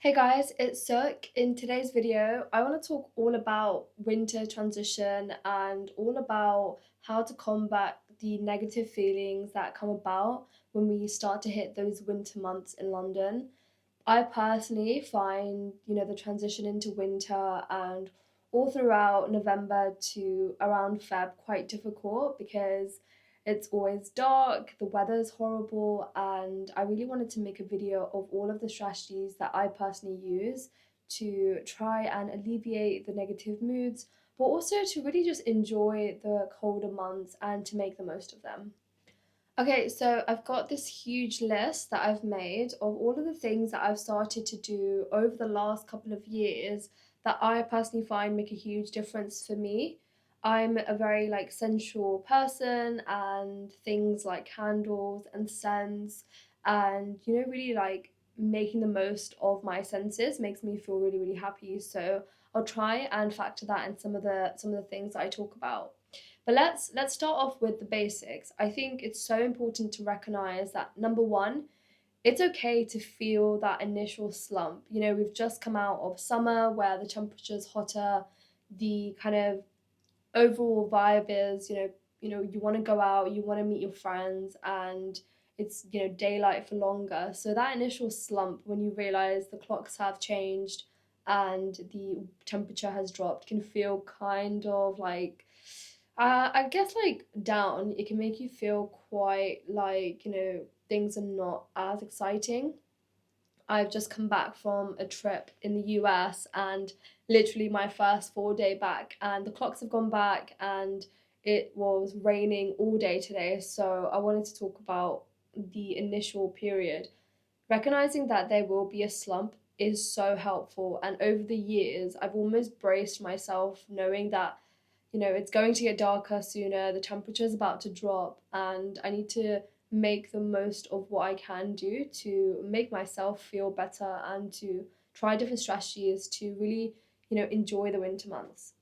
Hey guys, it's Sook. In today's video, I want to talk all about winter transition and all about how to combat the negative feelings that come about when we start to hit those winter months in London. I personally find, the transition into winter and all throughout November to around Feb quite difficult because it's always dark, the weather's horrible, and I really wanted to make a video of all of the strategies that I personally use to try and alleviate the negative moods, but also to really just enjoy the colder months and to make the most of them. Okay, so I've got this huge list that I've made of all of the things that I've started to do over the last couple of years that I personally find make a huge difference for me. I'm a very sensual person, and things like candles and scents and really making the most of my senses makes me feel really really happy. So I'll try and factor that in some of the things that I talk about. But let's start off with the basics. I think it's so important to recognize that number one, it's okay to feel that initial slump. We've just come out of summer where the temperature's hotter, the kind of overall vibe is, you want to go out, you want to meet your friends, and it's, daylight for longer. So that initial slump when you realize the clocks have changed and the temperature has dropped can feel kind of I guess down. It can make you feel quite things are not as exciting. I've just come back from a trip in the US and literally my first 4 day back, and the clocks have gone back and it was raining all day today. So I wanted to talk about the initial period. Recognizing that there will be a slump is so helpful, and over the years, I've almost braced myself knowing that it's going to get darker sooner, the temperature's about to drop, and I need to make the most of what I can do to make myself feel better and to try different strategies to really, enjoy the winter months.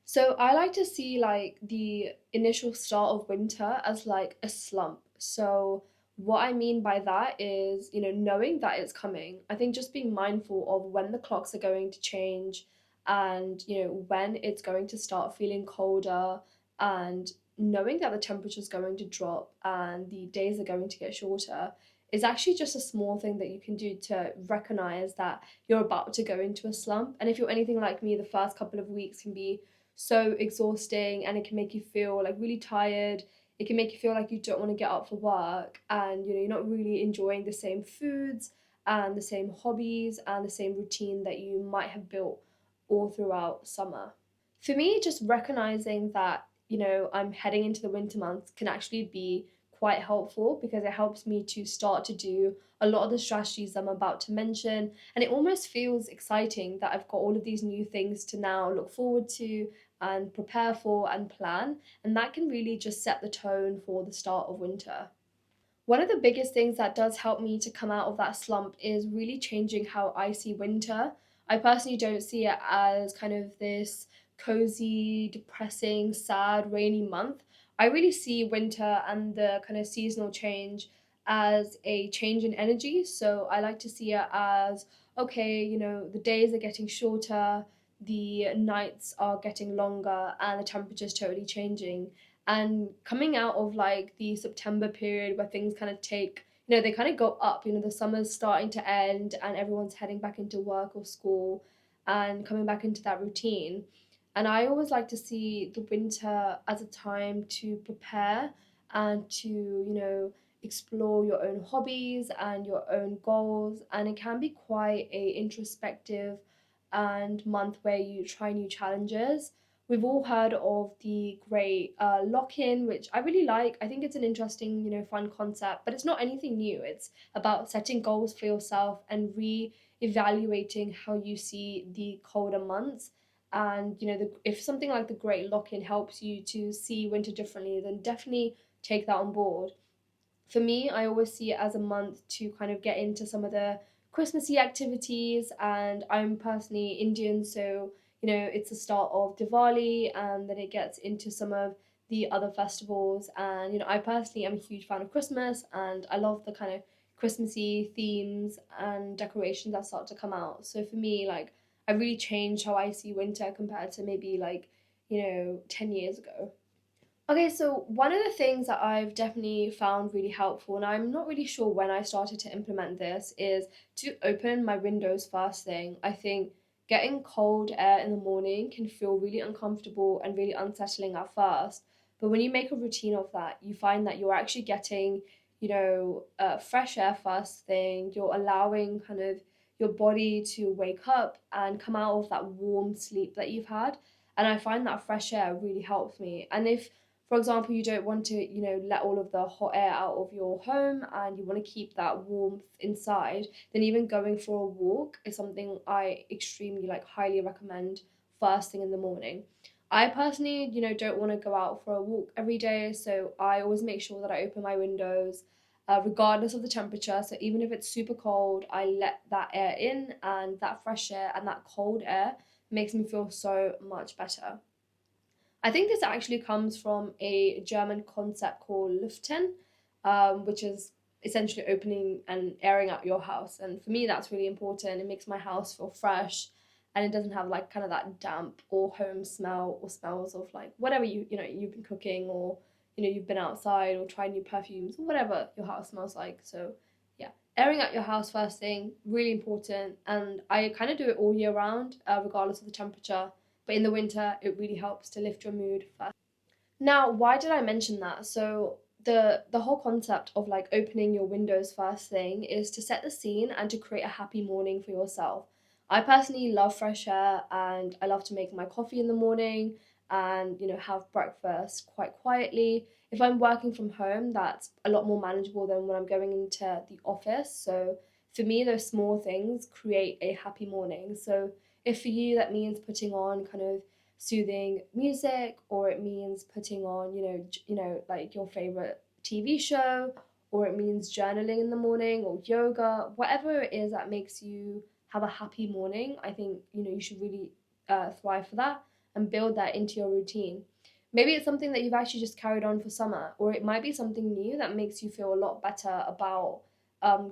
So I like to see the initial start of winter as like a slump. So what I mean by that is, knowing that it's coming. I think just being mindful of when the clocks are going to change and, when it's going to start feeling colder, and knowing that the temperature is going to drop and the days are going to get shorter is actually just a small thing that you can do to recognize that you're about to go into a slump. And if you're anything like me, the first couple of weeks can be so exhausting and it can make you feel really tired. It can make you feel like you don't want to get up for work, and you're not really enjoying the same foods and the same hobbies and the same routine that you might have built all throughout summer. For me, just recognizing that, I'm heading into the winter months can actually be quite helpful because it helps me to start to do a lot of the strategies I'm about to mention. And it almost feels exciting that I've got all of these new things to now look forward to and prepare for and plan. And that can really just set the tone for the start of winter. One of the biggest things that does help me to come out of that slump is really changing how I see winter. I personally don't see it as kind of this cozy, depressing, sad, rainy month. I really see winter and the kind of seasonal change as a change in energy. So I like to see it as okay, the days are getting shorter, the nights are getting longer, and the temperature's totally changing. And coming out of the September period where things kind of take, they kind of go up, the summer's starting to end and everyone's heading back into work or school and coming back into that routine. And I always like to see the winter as a time to prepare and to, explore your own hobbies and your own goals. And it can be quite a introspective and month where you try new challenges. We've all heard of the great lock-in, which I really like. I think it's an interesting, fun concept, but it's not anything new. It's about setting goals for yourself and re-evaluating how you see the colder months. And if something like the great lock-in helps you to see winter differently, then definitely take that on board. For me, I always see it as a month to kind of get into some of the Christmassy activities, and I'm personally Indian, so it's the start of Diwali, and then it gets into some of the other festivals. And I personally am a huge fan of Christmas, and I love the kind of Christmassy themes and decorations that start to come out. So for me, like, I really changed how I see winter compared to maybe like, 10 years ago. Okay, so one of the things that I've definitely found really helpful, and I'm not really sure when I started to implement this, is to open my windows first thing. I think getting cold air in the morning can feel really uncomfortable and really unsettling at first. But when you make a routine of that, you find that you're actually getting, fresh air first thing. You're allowing kind of your body to wake up and come out of that warm sleep that you've had. And I find that fresh air really helps me. And if, for example, you don't want to, let all of the hot air out of your home and you want to keep that warmth inside, then even going for a walk is something I extremely like highly recommend first thing in the morning. I personally, don't want to go out for a walk every day, so I always make sure that I open my windows, regardless of the temperature. So even if it's super cold, I let that air in, and that fresh air and that cold air makes me feel so much better. I think this actually comes from a German concept called Luften, which is essentially opening and airing out your house. And for me, that's really important. It makes my house feel fresh, and it doesn't have like kind of that damp or home smell or smells of like whatever you've been cooking, or you've been outside or tried new perfumes or whatever your house smells like. So yeah, airing out your house first thing, really important. And I kind of do it all year round, regardless of the temperature, but in the winter, it really helps to lift your mood first. Now, why did I mention that? So the whole concept of like opening your windows first thing is to set the scene and to create a happy morning for yourself. I personally love fresh air, and I love to make my coffee in the morning and have breakfast quite quietly. If I'm working from home, that's a lot more manageable than when I'm going into the office. So for me, those small things create a happy morning. So if for you that means putting on kind of soothing music, or it means putting on like your favorite TV show, or it means journaling in the morning or yoga, whatever it is that makes you have a happy morning, I think you should really thrive for that and build that into your routine. Maybe it's something that you've actually just carried on for summer, or it might be something new that makes you feel a lot better about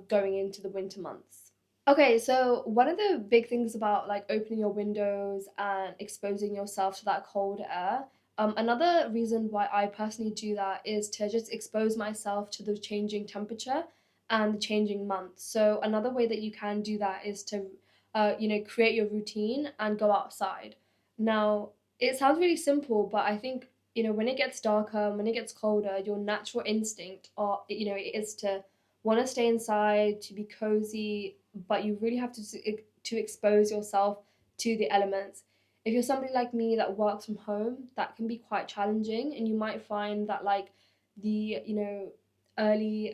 going into the winter months. Okay, so one of the big things about like opening your windows and exposing yourself to that cold air, another reason why I personally do that is to just expose myself to the changing temperature and the changing months. So another way that you can do that is to, create your routine and go outside. Now, it sounds really simple, but I think when it gets darker, when it gets colder, your natural instinct, or it is to want to stay inside, to be cozy, but you really have to expose yourself to the elements. If you're somebody like me that works from home, that can be quite challenging, and you might find that like the early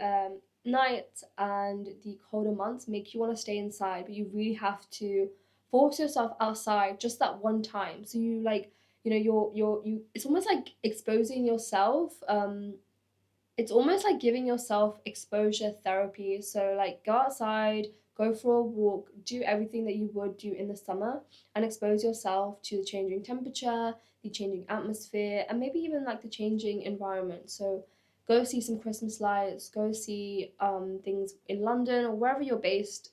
nights and the colder months make you want to stay inside, but you really have to force yourself outside just that one time. So you like you're it's almost like exposing yourself. It's almost like giving yourself exposure therapy. So, like, go outside, go for a walk, do everything that you would do in the summer, and expose yourself to the changing temperature, the changing atmosphere, and maybe even like the changing environment. So, go see some Christmas lights, go see things in London or wherever you're based.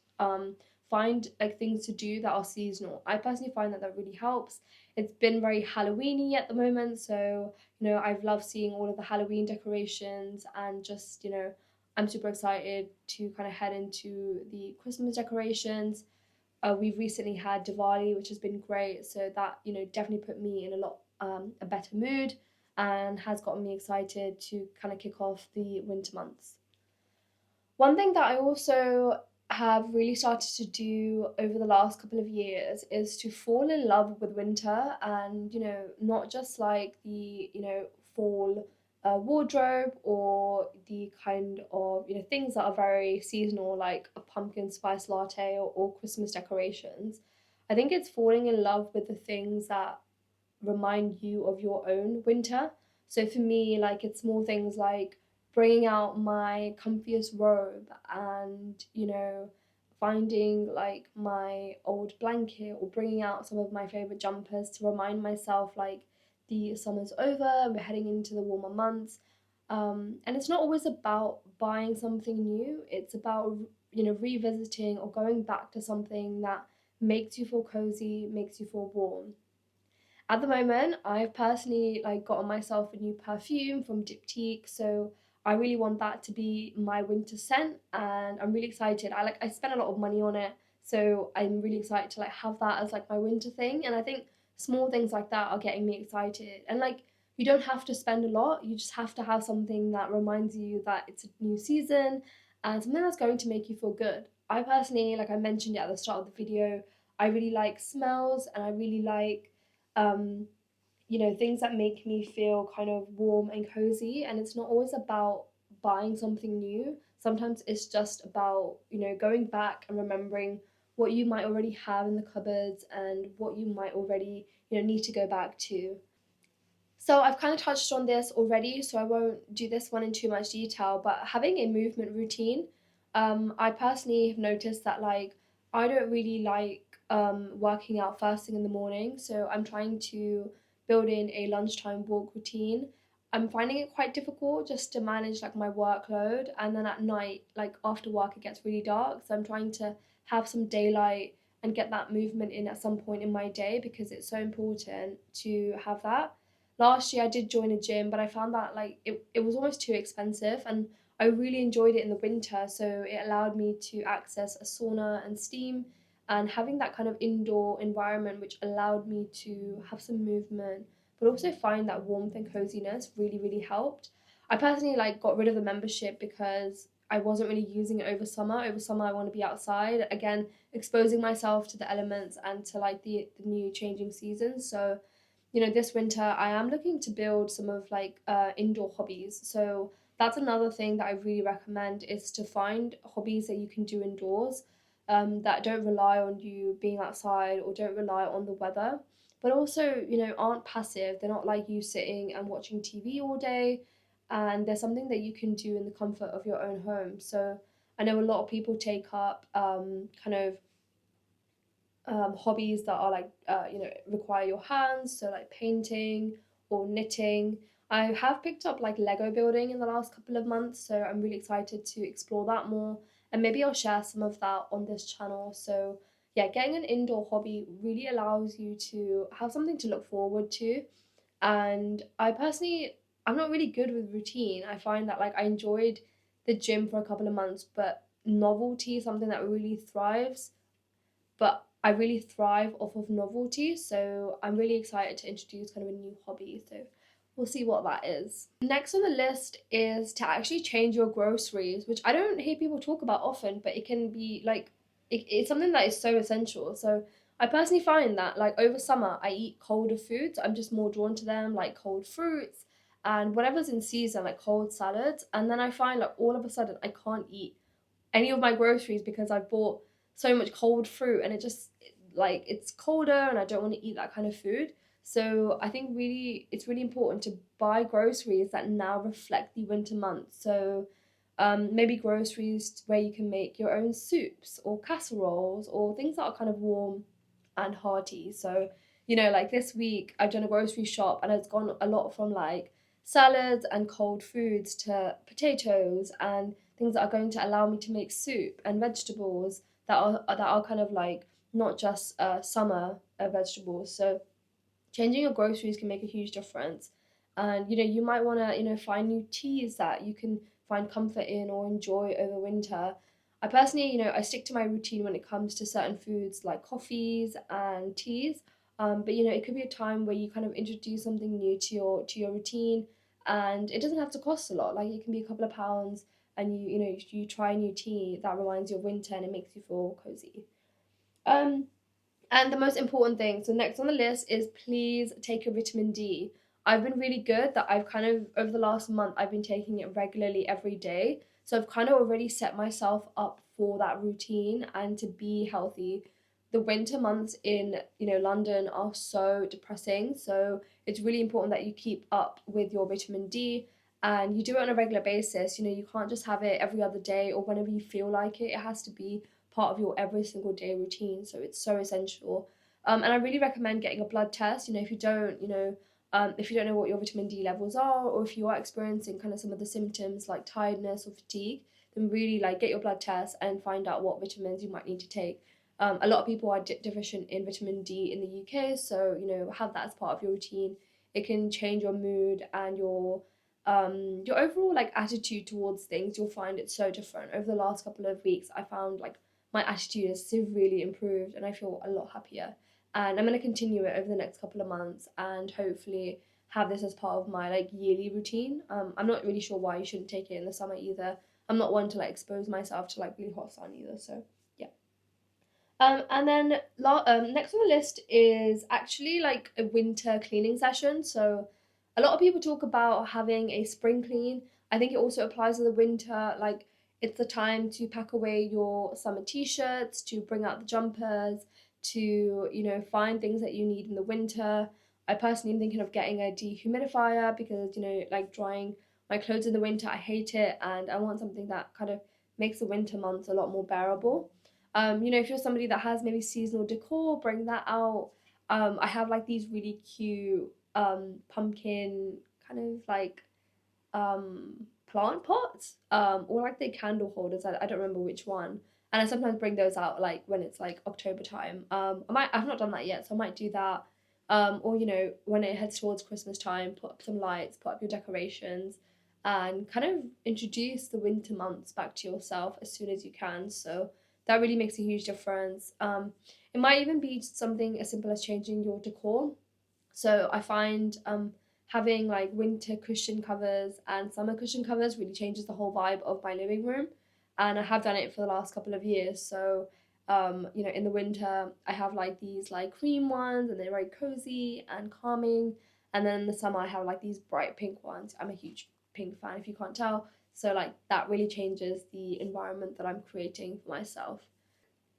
Find like things to do that are seasonal. I personally find that that really helps. It's been very Halloweeny at the moment, so I've loved seeing all of the Halloween decorations, and just, I'm super excited to kind of head into the Christmas decorations. We've recently had Diwali, which has been great, so that, definitely put me in a better mood and has gotten me excited to kind of kick off the winter months. One thing that I also have really started to do over the last couple of years is to fall in love with winter, and not just like the fall wardrobe, or the kind of things that are very seasonal like a pumpkin spice latte, or Christmas decorations. I think it's falling in love with the things that remind you of your own winter. So for me, like, it's small things like bringing out my comfiest robe, and finding like my old blanket, or bringing out some of my favorite jumpers to remind myself like the summer's over and we're heading into the warmer months. And it's not always about buying something new, it's about, revisiting or going back to something that makes you feel cozy, makes you feel warm. At the moment, I've personally like gotten myself a new perfume from Diptyque, so I really want that to be my winter scent, and I'm really excited. I spent a lot of money on it, so I'm really excited to like have that as like my winter thing. And I think small things like that are getting me excited. And like you don't have to spend a lot; you just have to have something that reminds you that it's a new season and something that's going to make you feel good. I personally, like I mentioned it at the start of the video, I really like smells and I really like um, things that make me feel kind of warm and cozy. And it's not always about buying something new. Sometimes it's just about, going back and remembering what you might already have in the cupboards and what you might already, need to go back to. So I've kind of touched on this already, so I won't do this one in too much detail. But having a movement routine, I personally have noticed that like I don't really like working out first thing in the morning, so I'm trying to build in a lunchtime walk routine. I'm finding it quite difficult just to manage like my workload, and then at night, like after work, it gets really dark. So I'm trying to have some daylight and get that movement in at some point in my day because it's so important to have that. Last year I did join a gym, but I found that like it was almost too expensive, and I really enjoyed it in the winter, so it allowed me to access a sauna and steam, and having that kind of indoor environment which allowed me to have some movement but also find that warmth and coziness really really helped. I personally like got rid of the membership because I wasn't really using it over summer. Over summer I want to be outside again, exposing myself to the elements and to like the new changing seasons. So this winter I am looking to build some of like indoor hobbies. So that's another thing that I really recommend is to find hobbies that you can do indoors, that don't rely on you being outside or don't rely on the weather, but also, aren't passive. They're not like you sitting and watching TV all day, and there's something that you can do in the comfort of your own home. So I know a lot of people take up kind of hobbies that are like require your hands, so like painting or knitting. I have picked up like Lego building in the last couple of months, so I'm really excited to explore that more, and maybe I'll share some of that on this channel. So yeah, getting an indoor hobby really allows you to have something to look forward to. And I personally, I'm not really good with routine. I find that like I enjoyed the gym for a couple of months, but novelty is something that really thrives, but I really thrive off of novelty. So I'm really excited to introduce kind of a new hobby. So we'll see what that is. Next on the list is to actually change your groceries, which I don't hear people talk about often, but it can be like, it's something that is so essential. So I personally find that like over summer, I eat colder foods. I'm just more drawn to them, like cold fruits and whatever's in season, like cold salads. And then I find like all of a sudden I can't eat any of my groceries because I bought so much cold fruit, and it just like it's colder and I don't want to eat that kind of food. So I think really it's really important to buy groceries that now reflect the winter months. So maybe groceries where you can make your own soups or casseroles or things that are kind of warm and hearty. So, like this week I've done a grocery shop and it's gone a lot from like salads and cold foods to potatoes and things that are going to allow me to make soup and vegetables that are kind of like not just summer vegetables. So changing your groceries can make a huge difference. And you might want to find new teas that you can find comfort in or enjoy over winter. I personally, I stick to my routine when it comes to certain foods like coffees and teas. But it could be a time where you kind of introduce something new to your routine, and it doesn't have to cost a lot. Like it can be a couple of pounds, and you try a new tea that reminds you of winter and it makes you feel cozy. Um, and the most important thing, so next on the list is please take your vitamin D. I've been really good that I've kind of, over the last month, I've been taking it regularly every day. So I've kind of already set myself up for that routine and to be healthy. The winter months in, London are so depressing. So it's really important that you keep up with your vitamin D and you do it on a regular basis. You can't just have it every other day or whenever you feel like it. It has to be part of your every single day routine. So it's so essential. And I really recommend getting a blood test. If you don't, If you don't know what your vitamin D levels are, or if you are experiencing kind of some of the symptoms like tiredness or fatigue, then really like get your blood test and find out what vitamins you might need to take. A lot of people are deficient in vitamin D in the UK, so have that as part of your routine. It can change your mood and your overall like attitude towards things. You'll find it's so different. Over the last couple of weeks, I found like my attitude has severely improved, and I feel a lot happier. And I'm going to continue it over the next couple of months, and hopefully have this as part of my like yearly routine. I'm not really sure why you shouldn't take it in the summer either. I'm not one to like expose myself to like really hot sun either. So yeah. And then next on the list is actually like a winter cleaning session. So a lot of people talk about having a spring clean. I think it also applies to the winter. Like it's the time to pack away your summer t-shirts, to bring out the jumpers, to find things that you need in the winter. I personally am thinking of getting a dehumidifier because like drying my clothes in the winter, I hate it, and I want something that kind of makes the winter months a lot more bearable. If you're somebody that has maybe seasonal decor, bring that out. I have like these really cute pumpkin kind of like plant pots, or like the candle holders. I don't remember which one. And I sometimes bring those out like when it's like October time. I've not done that yet, so I might do that. Or when it heads towards Christmas time, put up some lights, put up your decorations, and kind of introduce the winter months back to yourself as soon as you can. So that really makes a huge difference. It might even be something as simple as changing your decor. So I find having like winter cushion covers and summer cushion covers really changes the whole vibe of my living room. And I have done it for the last couple of years. So in the winter I have like these like cream ones, and they're very cozy and calming. And then in the summer I have like these bright pink ones. I'm a huge pink fan if you can't tell. So like that really changes the environment that I'm creating for myself.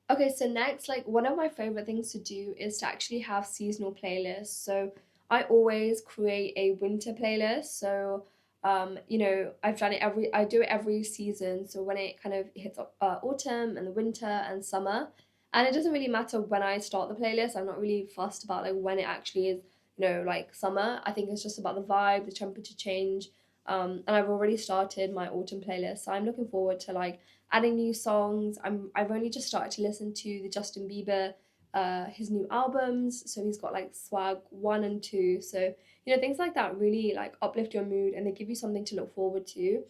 Okay, so next, like one of my favorite things to do is to actually have seasonal playlists. So I always create a winter playlist. So I do it every season. So when it kind of hits autumn and the winter and summer, and it doesn't really matter when I start the playlist. I'm not really fussed about like when it actually is, like summer. I think it's just about the vibe, the temperature change. And I've already started my autumn playlist, so I'm looking forward to like adding new songs. I've only just started to listen to the Justin Bieber, his new albums. So he's got like Swag 1 and 2. So things like that really like uplift your mood, and they give you something to look forward to.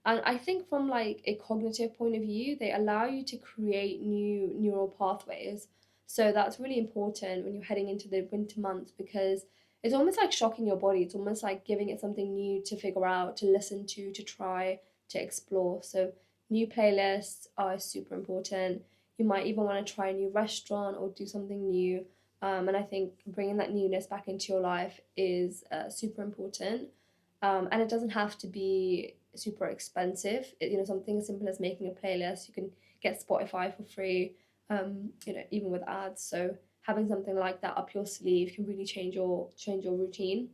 And I think from like a cognitive point of view, they allow you to create new neural pathways. So that's really important when you're heading into the winter months, because it's almost like shocking your body. It's almost like giving it something new to figure out, to listen to try, to explore. So new playlists are super important. You might even want to try a new restaurant or do something new. And I think bringing that newness back into your life is super important. And it doesn't have to be super expensive. Something as simple as making a playlist. You can get Spotify for free, even with ads. So having something like that up your sleeve can really change your routine.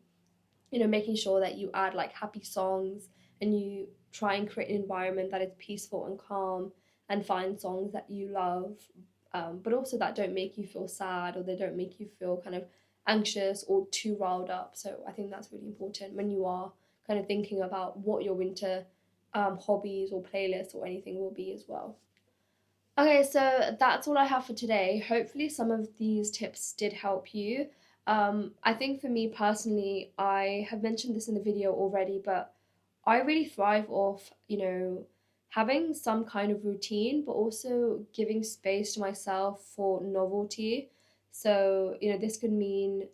Making sure that you add like happy songs, and you try and create an environment that is peaceful and calm, and find songs that you love, but also that don't make you feel sad, or they don't make you feel kind of anxious or too riled up. So I think that's really important when you are kind of thinking about what your winter hobbies or playlists or anything will be as well. Okay, so that's all I have for today. Hopefully, some of these tips did help you. I think for me personally, I have mentioned this in the video already, but I really thrive off, having some kind of routine, but also giving space to myself for novelty. So, this could mean,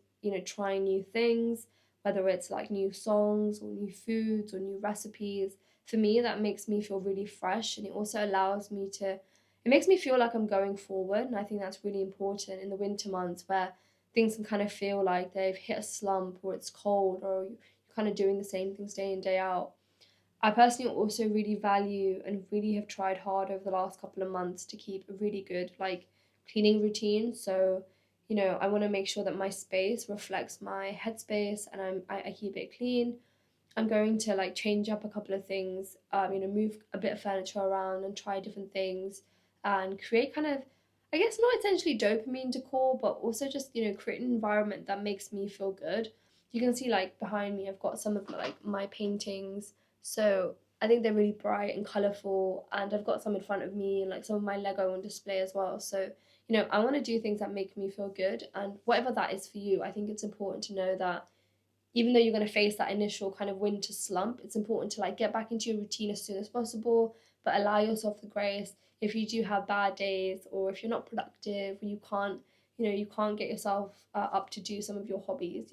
trying new things, whether it's like new songs or new foods or new recipes. For me, that makes me feel really fresh, and it also allows me to it makes me feel like I'm going forward. And I think that's really important in the winter months, where things can kind of feel like they've hit a slump, or it's cold, or you're kind of doing the same things day in, day out. I personally also really value and really have tried hard over the last couple of months to keep a really good like cleaning routine. So, I want to make sure that my space reflects my headspace, and I keep it clean. I'm going to like change up a couple of things, move a bit of furniture around and try different things, and create kind of, I guess, not essentially dopamine decor, but also just, create an environment that makes me feel good. You can see like behind me I've got some of my paintings. So I think they're really bright and colourful, and I've got some in front of me and like some of my Lego on display as well. So, I want to do things that make me feel good, and whatever that is for you, I think it's important to know that even though you're going to face that initial kind of winter slump, it's important to like get back into your routine as soon as possible, but allow yourself the grace if you do have bad days, or if you're not productive, or you can't get yourself up to do some of your hobbies.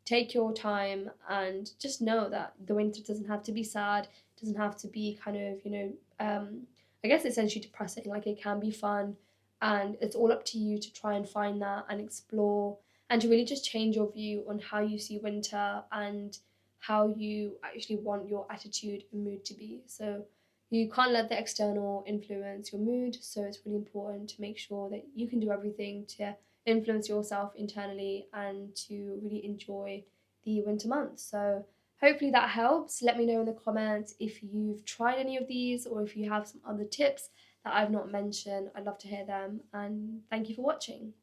Take your time and just know that the winter doesn't have to be sad, doesn't have to be kind of, I guess essentially depressing. Like, it can be fun, and it's all up to you to try and find that and explore, and to really just change your view on how you see winter and how you actually want your attitude and mood to be. So you can't let the external influence your mood. So it's really important to make sure that you can do everything to influence yourself internally and to really enjoy the winter months. So hopefully that helps. Let me know in the comments if you've tried any of these, or if you have some other tips that I've not mentioned. I'd love to hear them. And thank you for watching.